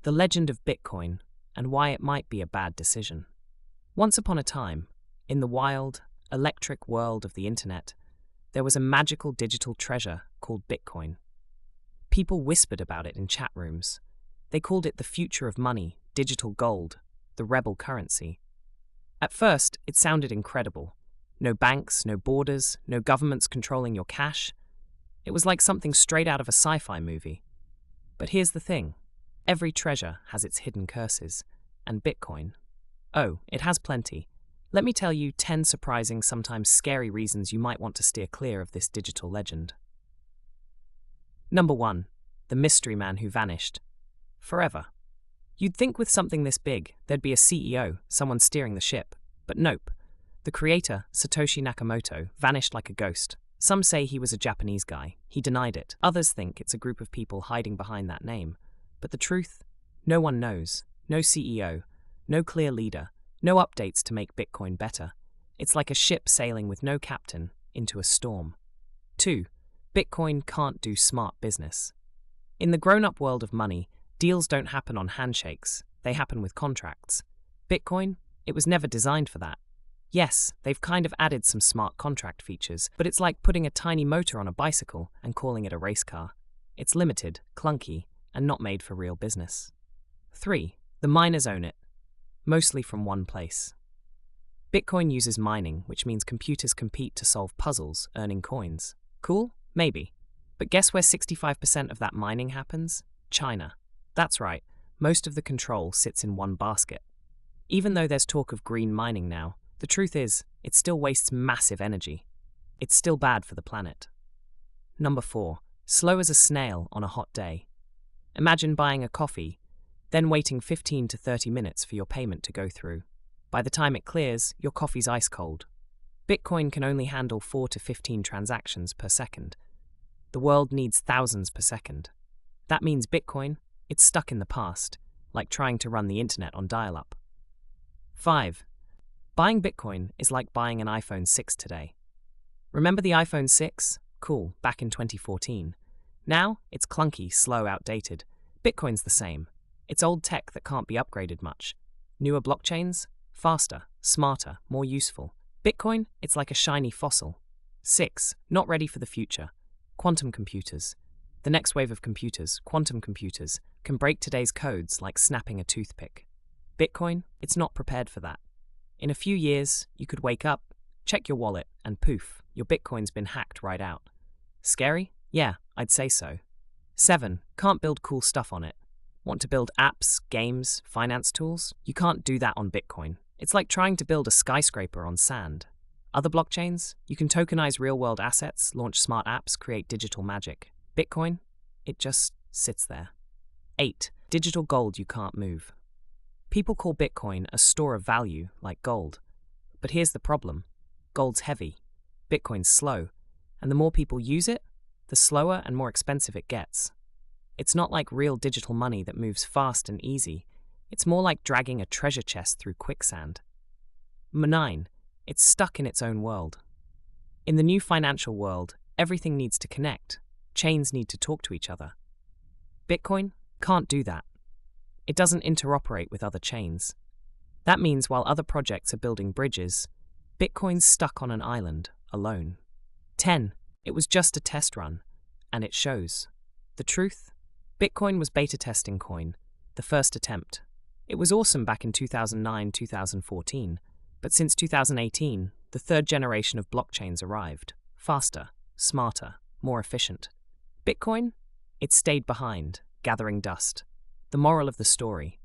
The legend of Bitcoin and why it might be a bad decision. Once upon a time, in the wild, electric world of the internet, there was a magical digital treasure called Bitcoin. People whispered about it in chat rooms. They called it the future of money, digital gold, the rebel currency. At first, it sounded incredible. No banks, no borders, no governments controlling your cash. It was like something straight out of a sci-fi movie. But here's the thing. Every treasure has its hidden curses. And Bitcoin? Oh, it has plenty. Let me tell you 10 surprising, sometimes scary reasons you might want to steer clear of this digital legend. Number 1. The mystery man who vanished. Forever. You'd think with something this big, there'd be a CEO, someone steering the ship. But nope. The creator, Satoshi Nakamoto, vanished like a ghost. Some say he was a Japanese guy. He denied it. Others think it's a group of people hiding behind that name. But the truth? No one knows. No CEO. No clear leader. No updates to make Bitcoin better. It's like a ship sailing with no captain into a storm. 2. Bitcoin can't do smart business. In the grown-up world of money, deals don't happen on handshakes. They happen with contracts. Bitcoin? It was never designed for that. Yes, they've kind of added some smart contract features, but it's like putting a tiny motor on a bicycle and calling it a race car. It's limited, clunky, and not made for real business. 3. The miners own it. Mostly from one place. Bitcoin uses mining, which means computers compete to solve puzzles, earning coins. Cool? Maybe. But guess where 65% of that mining happens? China. That's right, most of the control sits in one basket. Even though there's talk of green mining now, the truth is, it still wastes massive energy. It's still bad for the planet. Number 4. Slow as a snail on a hot day. Imagine buying a coffee, then waiting 15 to 30 minutes for your payment to go through. By the time it clears, your coffee's ice cold. Bitcoin can only handle 4 to 15 transactions per second. The world needs thousands per second. That means Bitcoin, it's stuck in the past, like trying to run the internet on dial-up. 5. Buying Bitcoin is like buying an iPhone 6 today. Remember the iPhone 6? Cool, back in 2014. Now, it's clunky, slow, outdated. Bitcoin's the same. It's old tech that can't be upgraded much. Newer blockchains? Faster, smarter, more useful. Bitcoin? It's like a shiny fossil. 6. Not ready for the future. Quantum computers. The next wave of computers, quantum computers, can break today's codes like snapping a toothpick. Bitcoin? It's not prepared for that. In a few years, you could wake up, check your wallet, and poof, your Bitcoin's been hacked right out. Scary? Yeah, I'd say so. 7. Can't build cool stuff on it. Want to build apps, games, finance tools? You can't do that on Bitcoin. It's like trying to build a skyscraper on sand. Other blockchains? You can tokenize real-world assets, launch smart apps, create digital magic. Bitcoin? It just sits there. 8. Digital gold you can't move. People call Bitcoin a store of value, like gold. But here's the problem. Gold's heavy. Bitcoin's slow. And the more people use it, the slower and more expensive it gets. It's not like real digital money that moves fast and easy. It's more like dragging a treasure chest through quicksand. 9. It's stuck in its own world. In the new financial world, everything needs to connect. Chains need to talk to each other. Bitcoin can't do that. It doesn't interoperate with other chains. That means while other projects are building bridges, Bitcoin's stuck on an island, alone. 10. It was just a test run, and it shows. The truth? Bitcoin was beta testing coin, the first attempt. It was awesome back in 2009-2014, but since 2018, the third generation of blockchains arrived. Faster, smarter, more efficient. Bitcoin? It stayed behind, gathering dust. The moral of the story.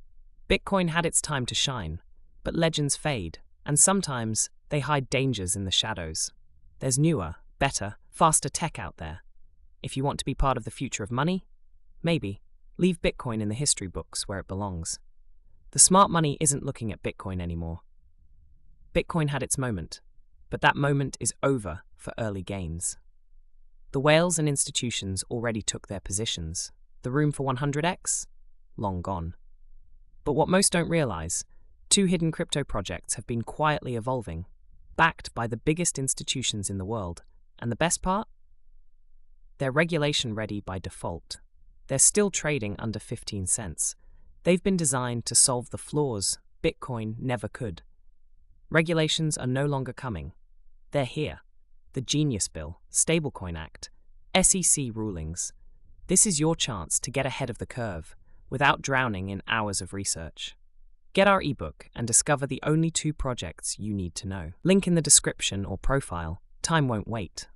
Bitcoin had its time to shine, but legends fade, and sometimes they hide dangers in the shadows. There's newer, better, faster tech out there. If you want to be part of the future of money, maybe, leave Bitcoin in the history books where it belongs. The smart money isn't looking at Bitcoin anymore. Bitcoin had its moment, but that moment is over for early gains. The whales and institutions already took their positions. The room for 100x? Long gone. But what most don't realize, 2 hidden crypto projects have been quietly evolving, backed by the biggest institutions in the world. And the best part? They're regulation ready by default. They're still trading under 15 cents. They've been designed to solve the flaws Bitcoin never could. Regulations are no longer coming. They're here. The Genius Bill, Stablecoin Act, SEC rulings. This is your chance to get ahead of the curve without drowning in hours of research. Get our ebook and discover the only 2 projects you need to know. Link in the description or profile. Time won't wait.